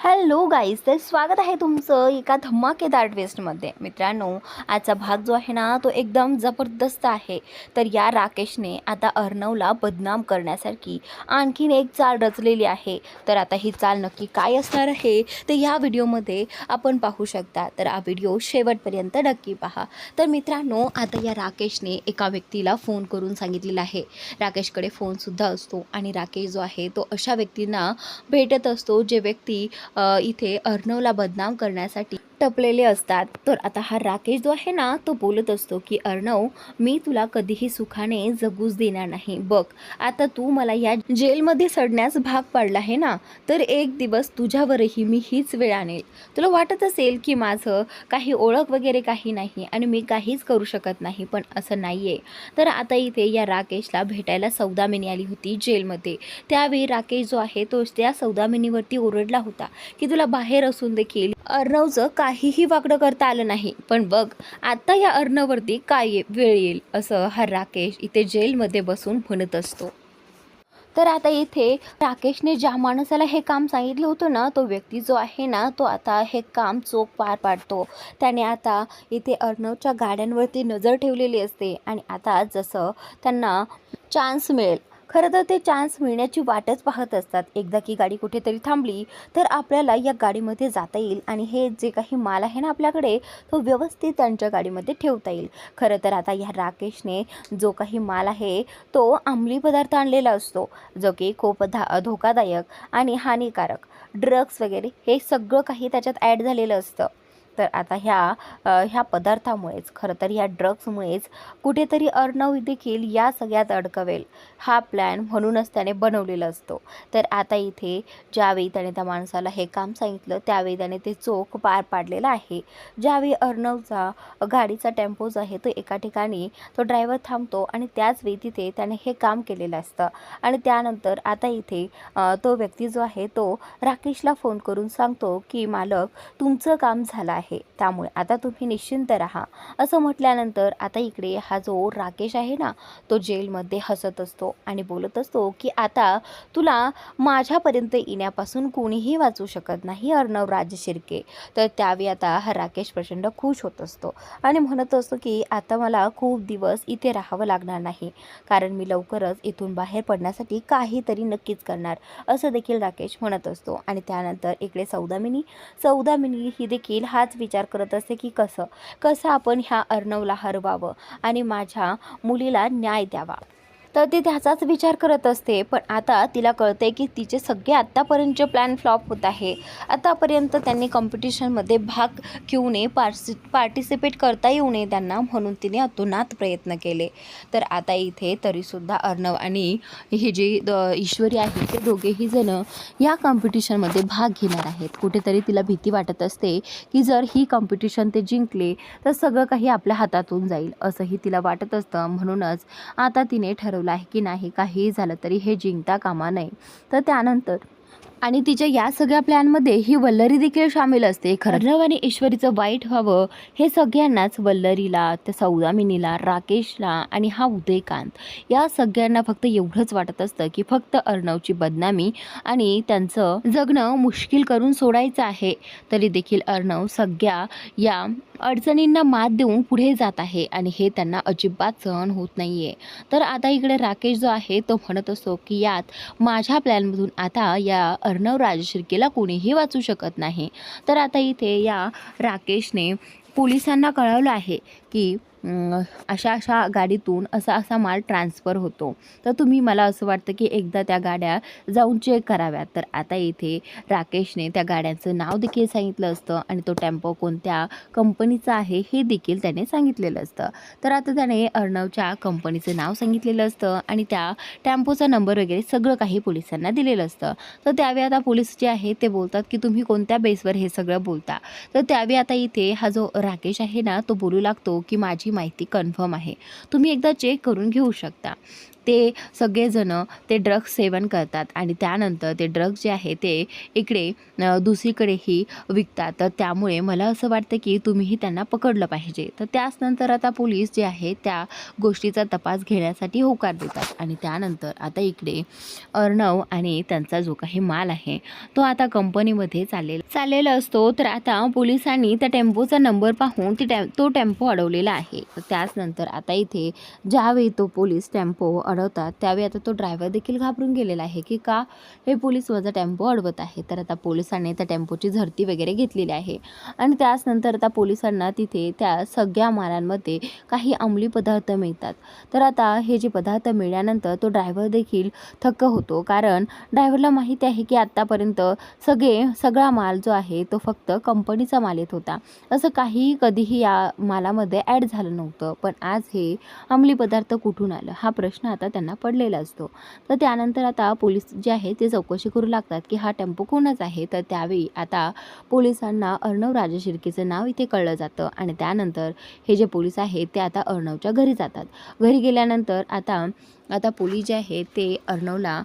Hello guys, तर स्वागत आहे तुमचं एका धमाकेदार ट्विस्टमध्ये. मित्रांनो, आजचा भाग जो आहे ना तो एकदम जबरदस्त आहे. तर या राकेशने आता अर्णवला बदनाम करण्यासारखी आणखीन एक चाल रचलेली आहे. तर आता ही चाल नक्की काय असणार आहे ते या व्हिडिओमध्ये आपण पाहू शकता. तर हा व्हिडिओ शेवटपर्यंत नक्की पहा. तर मित्रांनो, आता या राकेशने एका व्यक्तीला फोन करून सांगितलेलं आहे. राकेशकडे फोनसुद्धा असतो आणि राकेश जो आहे तो अशा व्यक्तींना भेटत असतो जे व्यक्ती इथे अर्णवला बदनाम करण्यासाठी टपलेले असतात. तर आता हा राकेश जो आहे ना तो बोलत असतो की अर्णव, मी तुला कधीही सुखाने जगूच देणार नाही. बघ, आता तू मला या जेलमध्ये सडण्यास भाग पाडला आहे ना, तर एक दिवस तुझ्यावरही मी हीच वेळ आणेल. तुला वाटत असेल की माझं काही ओळख वगैरे काही नाही आणि मी काहीच करू शकत नाही, पण असं नाही आहे. तर आता इथे या राकेशला भेटायला सौदामिनी आली होती जेलमध्ये. त्यावेळी राकेश जो आहे तो त्या सौदामिनीवरती ओरडला होता की तुला बाहेर असून देखील अर्णवचं काहीही वाकडं करता आलं नाही. पण बघ, आता या अर्णववरती काय वेळ येईल, असं हा राकेश इथे जेलमध्ये बसून म्हणत असतो. तर आता इथे राकेशने ज्या माणसाला हे काम सांगितलं होतं ना, तो व्यक्ती जो आहे ना तो आता हे काम चोख पार पाडतो. त्याने आता इथे अर्णवच्या गाड्यांवरती नजर ठेवलेली असते आणि आता जसं त्यांना चान्स मिळेल, खरं तर ते चान्स मिळण्याची वाटच पाहत असतात. एकदा की गाडी कुठेतरी थांबली तर आपल्याला या गाडीमध्ये जाता येईल आणि हे जे काही माल आहे ना आपल्याकडे, तो व्यवस्थित त्यांच्या गाडीमध्ये ठेवता येईल. खरं तर आता या राकेशने जो काही माल आहे तो अंमली पदार्थ आणलेला असतो, जो की खूप धोकादायक आणि हानिकारक, ड्रग्स वगैरे हे सगळं काही त्याच्यात ॲड झालेलं असतं. तर आता ह्या पदार्थामुळेच, खरं तर ह्या ड्रग्समुळेच कुठेतरी अर्णव देखील या सगळ्यात अडकवेल, हा प्लॅन म्हणूनच त्याने बनवलेला असतो. तर आता इथे ज्यावेळी त्याने त्या माणसाला हे काम सांगितलं त्यावेळी त्याने ते चोख पार पाडलेलं आहे. ज्यावेळी अर्णवचा गाडीचा टेम्पो जो आहे तो एका ठिकाणी तो ड्रायव्हर थांबतो आणि त्याचवेळी तिथे त्याने हे काम केलेलं असतं. आणि त्यानंतर आता इथे तो व्यक्ती जो आहे तो राकेशला फोन करून सांगतो की मालक, तुमचं काम झालं आहे, त्यामुळे आता तुम्ही निश्चिंत राहा, असं म्हटल्यानंतर आता इकडे हा जो राकेश आहे ना तो जेलमध्ये हसत असतो आणि बोलत असतो की आता तुला माझ्यापर्यंत येण्यापासून कोणीही वाचू शकत नाही अर्णव राज शिर्के. तर त्यावेळी आता हा राकेश प्रचंड खुश होत असतो आणि म्हणत असतो की आता मला खूप दिवस इथे राहावं लागणार नाही, कारण मी लवकरच इथून बाहेर पडण्यासाठी काहीतरी नक्कीच करणार, असं देखील राकेश म्हणत असतो. आणि त्यानंतर इकडे सौदामिनी ही देखील हाच विचार करत असते की कसं आपण ह्या अर्णवला हरवावं आणि माझ्या मुलीला न्याय द्यावा. तर ती त्याचाच विचार करत असते. पण आता तिला कळते की तिचे सगळे आत्तापर्यंतचे प्लॅन फ्लॉप होत आहे. आतापर्यंत त्यांनी कॉम्पिटिशनमध्ये भाग घेऊ नये, पार्टिसिपेट करता येऊ नये त्यांना, म्हणून तिने अतोनात प्रयत्न केले. तर आता इथे तरीसुद्धा अर्णव आणि ही जी ईश्वरी आहे ते दोघेही जण या कॉम्पिटिशनमध्ये भाग घेणार आहेत. कुठेतरी तिला भीती वाटत असते की जर ही कॉम्पिटिशन ते जिंकले तर सगळं काही आपल्या हातातून जाईल, असंही तिला वाटत असतं. म्हणूनच आता तिने ठरवलं आहे की नाही, काहीही झालं तरी हे जिंकता कामा नये. तर त्यानंतर आणि तिच्या या सगळ्या प्लॅनमध्ये ही वल्लरी देखील सामील असते. अर्णव आणि ईश्वरीचं वाईट व्हावं हे सगळ्यांनाच, वल्लरीला, त्या सौदामिनीला, राकेशला आणि हा उदयकांत, या सगळ्यांना फक्त एवढंच वाटत असतं की फक्त अर्णवची बदनामी आणि त्यांचं जगणं मुश्किल करून सोडायचं आहे. तरी देखील अर्णव सगळ्या या अडचणींना मात देऊन पुढे जात आहे आणि हे त्यांना अजिबात सहन होत नाही आहे. तर आता इकडे राकेश जो आहे तो म्हणत असतो की यात माझ्या प्लॅनमधून आता या अर्णव राज शिर्केला कोणीही वाचू शकत नाही. तर आता इथे या राकेशने पोलिसांना कळवलं आहे की अशा गाडीतून असा माल ट्रान्सफर होतो, तर तुम्ही, मला असं वाटतं की एकदा त्या गाड्या जाऊन चेक कराव्यात. तर आता इथे राकेशने त्या गाड्यांचं नाव देखील सांगितलं असतं आणि तो टेम्पो कोणत्या कंपनीचा आहे हे देखील त्याने सांगितलेलं असतं. तर आता त्याने अर्णवच्या कंपनीचं नाव सांगितलेलं असतं आणि त्या टेम्पोचा नंबर वगैरे सगळं काही पोलिसांना दिलेलं असतं. तर त्यावेळी आता पोलीस जे आहे ते बोलतात की तुम्ही कोणत्या बेसवर हे सगळं बोलता. तर त्यावेळी आता इथे हा जो राकेश आहे ना तो बोलू लागतो की माझी माहिती कन्फर्म आहे, तुम्ही एकदा चेक करून घेऊ शकता. ते सगळेजण ते ड्रग्स सेवन करतात आणि त्यानंतर ते ड्रग्स जे आहे ते इकडे दुसरीकडेही विकतात. तर त्यामुळे मला असं वाटतं की तुम्हीही त्यांना पकडलं पाहिजे. तर त्याचनंतर आता पोलीस जे आहे त्या गोष्टीचा तपास घेण्यासाठी होकार देतात आणि त्यानंतर आता इकडे अर्णव आणि त्यांचा जो काही माल आहे तो आता कंपनीमध्ये चाललेला असतो. तर आता पोलिसांनी त्या टेम्पोचा नंबर पाहून तो टेम्पो अडवलेला आहे. तर त्याचनंतर आता इथे ज्यावेळी तो पोलीस टेम्पो अडवतात त्यावेळी आता तो ड्रायव्हर देखील घाबरून गेलेला आहे की का हे पोलीस माझा टेम्पो अडवत आहे. तर आता पोलिसांनी त्या टेम्पोची झडती वगैरे घेतलेली आहे आणि त्याचनंतर आता पोलिसांना तिथे त्या सगळ्या मालांमध्ये काही अंमली पदार्थ मिळतात. तर आता हे जे पदार्थ मिळाल्यानंतर तो ड्रायव्हर देखील थक्क होतो, कारण ड्रायव्हरला माहिती आहे की आत्तापर्यंत सगळा माल जो आहे तो फक्त कंपनीचा माल येत होता. असं काही कधीही या मालामध्ये ॲड झालं नव्हतं. पण आज हे अंमली पदार्थ कुठून आलं हा प्रश्न आता त्यांना पडलेला असतो. तर त्यानंतर आता पोलीस जे आहे ते चौकशी करू लागतात की हा टेम्पो कोणाचा आहे. तर त्यावेळी आता पोलिसांना अर्णव राजशिर्केचं नाव इथे कळलं जातं आणि त्यानंतर हे जे पोलीस आहेत ते आता अर्णवच्या घरी जातात. घरी गेल्यानंतर आता पोलीस जे आहे ते अर्णवला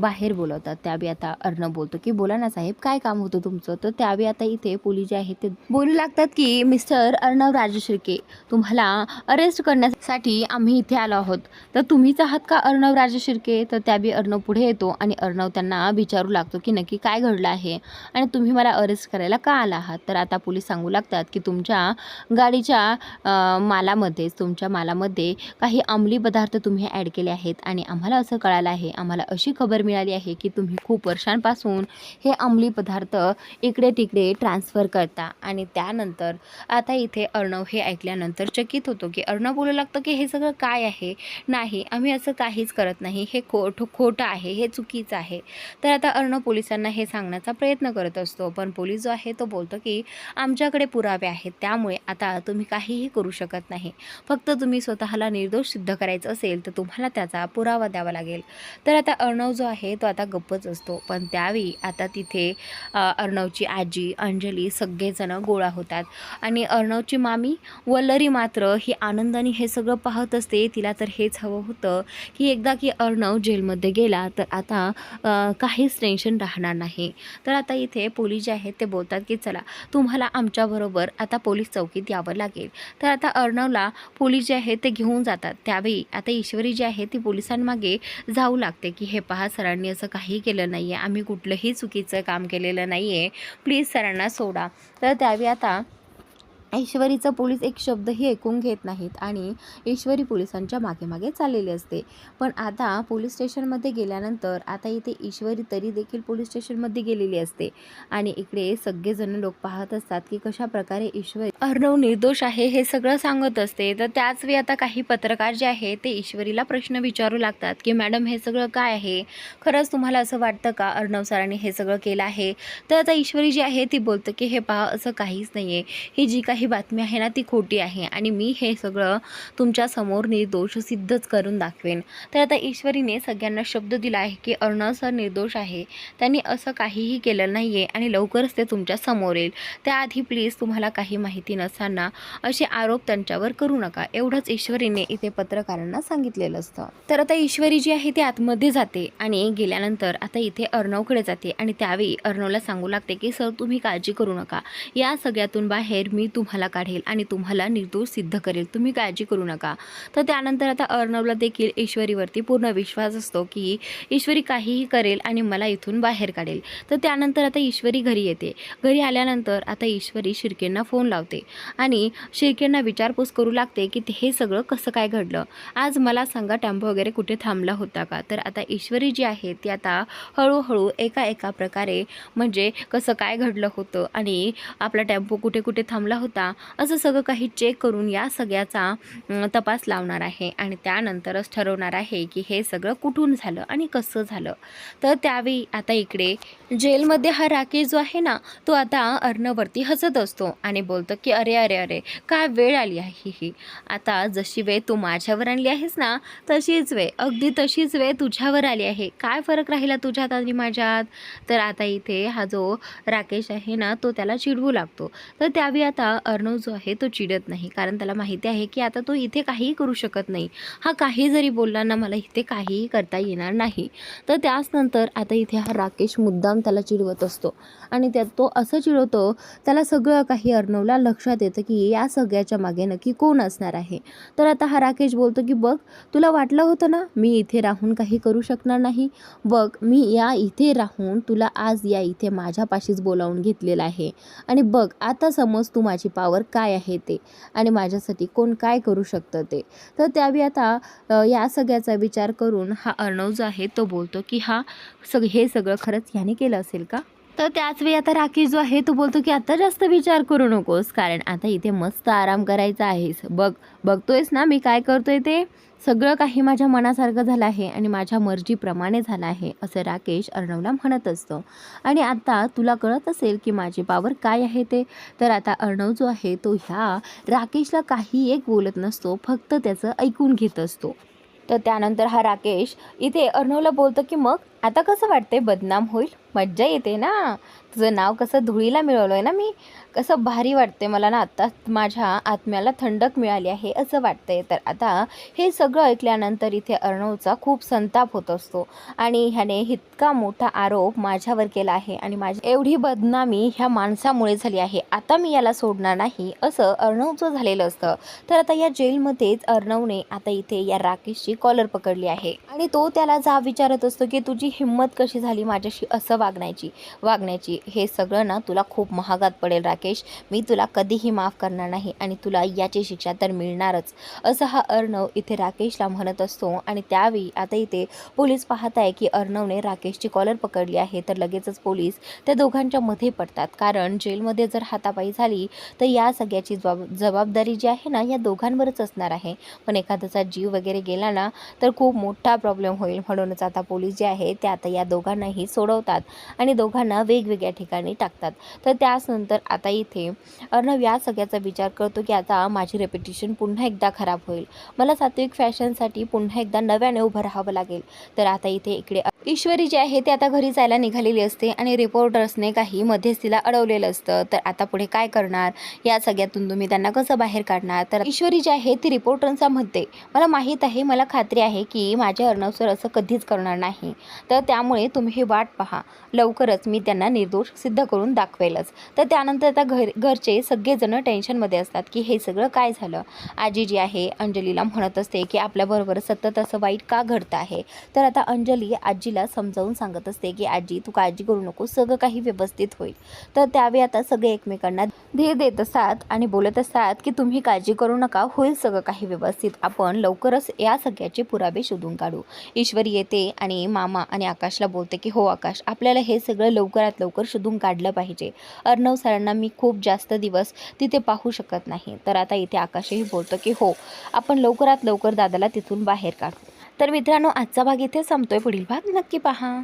बाहेर बोलवतात. त्यावेळी आता अर्णव बोलतो की बोला ना साहेब, काय काम होतं तुमचं. तर त्यावेळी आता इथे पोलीस जे आहे ते बोलू लागतात की मिस्टर अर्णव राजशिर्के, तुम्हाला अरेस्ट करण्यासाठी आम्ही इथे आलो आहोत. तर तुम्हीच आहात का अर्णव राजशिर्के. तर त्यावेळी अर्णव पुढे येतो आणि अर्णव त्यांना विचारू लागतो की नक्की काय घडलं आहे आणि तुम्ही मला अरेस्ट करायला का आला आहात. तर आता पोलीस सांगू लागतात की तुमच्या गाडीच्या मालामध्ये काही अंमली पदार्थ तुम्ही ॲड केले आहेत आणि आम्हाला असं कळालं आहे, आम्हाला अशी खबर मिळाली आहे की तुम्ही खूप वर्षांपासून हे अंमली पदार्थ इकडे तिकडे ट्रान्सफर करता. आणि त्यानंतर आता इथे अर्णव हे ऐकल्यानंतर चकित होतो की अर्णव बोलू लागतो की हे सगळं काय आहे. नाही, आम्ही असं काहीच करत नाही, हे खोटं आहे, हे चुकीचं आहे. तर आता अर्णव पोलिसांना हे सांगण्याचा प्रयत्न करत असतो, पण पोलीस जो आहे तो बोलतो की आमच्याकडे पुरावे आहेत, त्यामुळे आता तुम्ही काहीही करू शकत नाही. फक्त तुम्ही स्वतःला निर्दोष सिद्ध करायचं असेल तर तुम्हाला त्याचा पुरावा द्यावा लागेल. तर आता अर्णव जो आहे तो आता गप्पच असतो. पण त्यावेळी आता तिथे अर्णवची आजी अंजली सगळेजण गोळा होतात आणि अर्णवची मामी वल्लरी मात्र ही आनंदाने हे सगळं पाहत असते. तिला तर हेच हवं होतं की एकदा की अर्णव जेलमध्ये गेला तर आता काहीच टेन्शन राहणार नाही. तर आता इथे पोलीस जे आहेत ते बोलतात की चला तुम्हाला आमच्याबरोबर आता पोलीस चौकीत यावं लागेल. तर आता अर्णवला पोलीस जे आहे ते घेऊन जातात. त्यावेळी आता ईश्वरी जी आहे ती पोलिसांमागे जाऊ लागते की हे पहा, सरांनी असं काही केलं नाही आहे, आम्ही कुठलंही चुकीचं काम केलेलं नाही आहे, प्लीज सरांना सोडा. तर त्यावेळी आता ईश्वरीचं पोलीस एक शब्दही ऐकून घेत नाहीत आणि ईश्वरी पोलिसांच्या मागे चाललेली असते. पण आता पोलीस स्टेशनमध्ये गेल्यानंतर आता इथे ईश्वरी तरी देखील पोलीस स्टेशनमध्ये गेलेली असते आणि इकडे सगळेजण लोक पाहत असतात की कशा प्रकारे ईश्वरी अर्णव निर्दोष आहे हे सगळं सांगत असते. तर त्याच वेळी आता काही पत्रकार जे आहे ते ईश्वरीला प्रश्न विचारू लागतात की मॅडम हे सगळं काय आहे, खरंच तुम्हाला असं वाटतं का अर्णव सरांनी हे सगळं केलं आहे. तर आता ईश्वरी जी आहे ती बोलतं की हे पहा, असं काहीच नाही आहे, ही जी काही बातमी आहे ना ती खोटी आहे आणि मी हे सगळं तुमच्या समोर निर्दोष सिद्धच करून दाखवेन. तर आता ईश्वरीने सगळ्यांना शब्द दिला आहे की अर्णव सर निर्दोष आहे, त्यांनी असं काहीही केलं नाही आहे आणि लवकरच ते तुमच्या समोर येईल. त्याआधी प्लीज तुम्हाला काही माहिती नसताना असे आरोप त्यांच्यावर करू नका, एवढंच ईश्वरीने इथे पत्रकारांना सांगितलेलं असतं. तर आता ईश्वरी जी आहे ती आतमध्ये जाते आणि गेल्यानंतर आता इथे अर्णवकडे जाते आणि त्यावेळी अर्णवला सांगू लागते की सर तुम्ही काळजी करू नका, या सगळ्यातून बाहेर मी तुम्हाला काढेल आणि तुम्हाला निर्दोष सिद्ध करेल, तुम्ही काळजी करू नका. तर त्यानंतर आता अर्णवला देखील ईश्वरीवरती पूर्ण विश्वास असतो की ईश्वरी काहीही करेल आणि मला इथून बाहेर काढेल. तर त्यानंतर आता ईश्वरी घरी येते. घरी आल्यानंतर आता ईश्वरी शिर्केंना फोन लावते आणि शिर्केंना विचारपूस करू लागते की हे सगळं कसं काय घडलं, आज मला सांगा टेम्पो वगैरे कुठे थांबला होता का. तर आता ईश्वरी जी आहे ती आता हळूहळू एका प्रकारे म्हणजे कसं काय घडलं होतं आणि आपला टेम्पो कुठे कुठे थांबला होता असं सगळं काही चेक करून या सगळ्याचा तपास लावणार आहे आणि त्यानंतरच ठरवणार आहे की हे सगळं कुठून झालं आणि कसं झालं. तर त्यावेळी आता इकडे जेलमध्ये हा राकेश जो आहे ना तो आता अर्णववरती हसत असतो आणि बोलतो की अरे अरे अरे काय वेळ आली आहे ही, आता जशी वेळ तू माझ्यावर आणली आहेस ना तशीच वेळ, अगदी तशीच वेळ तुझ्यावर आली आहे, काय फरक राहिला तुझ्यात आणि माझ्यात. तर आता इथे हा जो राकेश आहे ना तो त्याला चिडवू लागतो. तर त्यावेळी आता अर्णव जो आहे तो चिडत नाही, कारण त्याला माहिती आहे की आता तो इथे काहीही करू शकत नाही. हा काही जरी बोलला ना, मला इथे काहीही करता येणार नाही. तर त्याच नंतर आता इथे हा राकेश मुद्दाम त्याला चिडवत असतो आणि त्यात तो असं चिडवतो, त्याला सगळं काही अर्णवला लक्षात येतं की या सगळ्याच्या मागे नक्की कोण असणार आहे. तर आता हा राकेश बोलतो की बघ, तुला वाटलं होतं ना मी इथे राहून काही करू शकणार नाही, बघ मी या इथे राहून तुला आज या इथे माझ्यापाशीच बोलावून घेतलेलं आहे आणि बघ आता समज तू माझी पावर काय आहे ते आणि माझ्यासाठी कोण काय करू शकतं ते. तर त्यावेळी आता या सगळ्याचा विचार करून हा अर्णव जो आहे तो बोलतो की हे सगळं खरंच ह्याने केलं असेल का. तर त्याच वेळी आता राकेश जो आहे तो बोलतो की आता जास्त विचार करू नकोस, कारण आता इथे मस्त आराम करायचा आहेस. बघतोयस ना मी काय करतोय ते, सगळं काही माझ्या मनासारखं झालं आहे आणि माझ्या मर्जीप्रमाणे झालं आहे, असं राकेश अर्णवला म्हणत असतो. आणि आता तुला कळत असेल की माझी पावर काय आहे ते. तर आता अर्णव जो आहे तो ह्या राकेशला काही एक बोलत नसतो, फक्त त्याचं ऐकून घेत असतो. तर त्यानंतर हा राकेश इथे अर्णवला बोलतो की मग आता कसं वाटतंय, बदनाम होईल, मज्जा येते ना, तुझं नाव कसं धुळीला मिळवलं आहे ना मी, कसं भारी वाटते मला ना, आत्ता माझ्या आत्म्याला थंडक मिळाली आहे असं वाटतंय. तर आता हे सगळं ऐकल्यानंतर इथे अर्णवचा खूप संताप होत असतो आणि ह्याने इतका मोठा आरोप माझ्यावर केला आहे आणि माझी एवढी बदनामी ह्या माणसामुळे झाली आहे, आता मी याला सोडणार नाही, असं अर्णवचं झालेलं असतं. तर आता या जेलमध्येच अर्णवने आता इथे या राकेशची कॉलर पकडली आहे आणि तो त्याला जा विचारत असतो की तुझी हिंमत कशी झाली माझ्याशी असं वागण्याची, हे सगळं ना तुला खूप महागात पडेल राकेश, मी तुला कधीही माफ करणार नाही आणि तुला याची शिक्षा तर मिळणारच, असं हा अर्णव इथे राकेशला म्हणत असतो. आणि त्यावेळी आता इथे पोलीस पाहत आहे की अर्णवने राकेशची कॉलर पकडली आहे, तर लगेचच पोलीस त्या दोघांच्या मध्ये पडतात, कारण जेलमध्ये जर हातापाई झाली तर या सगळ्याची जबाबदारी जी आहे ना या दोघांवरच असणार आहे. पण एखाद्याचा जीव वगैरे गेला ना तर खूप मोठा प्रॉब्लेम होईल, म्हणूनच आता पोलीस जे आहे ते आता या दोघांनाही सोडवतात आणि दोघांना वेगवेगळ्या ठिकाणी टाकतात. तर त्यानंतर आता इथे अर्णव या सगळ्याचा विचार करतो की आता माझी रेप्युटेशन पुन्हा एकदा खराब होईल, मला सात्विक फॅशनसाठी पुन्हा एकदा नव्याने उभं राहावं लागेल. तर आता इकडे ईश्वरी जी आहे ते आता घरी जायला निघालेली असते आणि रिपोर्टर्सने काही मध्यस्थीला अडवलेलं असतं. तर आता पुढे काय करणार, या सगळ्यातून तुम्ही त्यांना कसं बाहेर काढणार. तर ईश्वरी जी आहे ती रिपोर्टरांचा म्हणते, मला माहीत आहे, मला खात्री आहे की माझे अर्णव सर असं कधीच करणार नाही, तर त्यामुळे तुम्ही ही वाट पहा, लवकरच मी त्यांना निर्दोष सिद्ध करून दाखवेलच. तर त्यानंतर आता घरचे सगळेजण टेन्शनमध्ये असतात की हे सगळं काय झालं. आजी जी आहे अंजलीला म्हणत असते की आपल्याबरोबर सतत असं वाईट का घडतं आहे. तर आता अंजली आजीला समजावून सांगत असते की आजी तू काळजी करू नको, सगळं काही व्यवस्थित होईल. तर त्यावेळी आता सगळे एकमेकांना धीर देत असतात आणि बोलत असतात की तुम्ही काळजी करू नका, होईल सगळं काही व्यवस्थित, आपण लवकरच या सगळ्याचे पुरावे शोधून काढू. ईश्वरी येते आणि मामा आणि आकाशला बोलते की हो आकाश, आपल्याला हे सगळं लवकरात लवकर शोधून काढलं पाहिजे, अर्णव सरांना मी खूप जास्त दिवस तिथे पाहू शकत नाही. तर आता इथे आकाशही बोलतो की हो, आपण लवकरात लवकर दादाला तिथून बाहेर काढू. तर मित्रांनो, आजचा भाग इथे संपतोय, पुढील भाग नक्की पहा.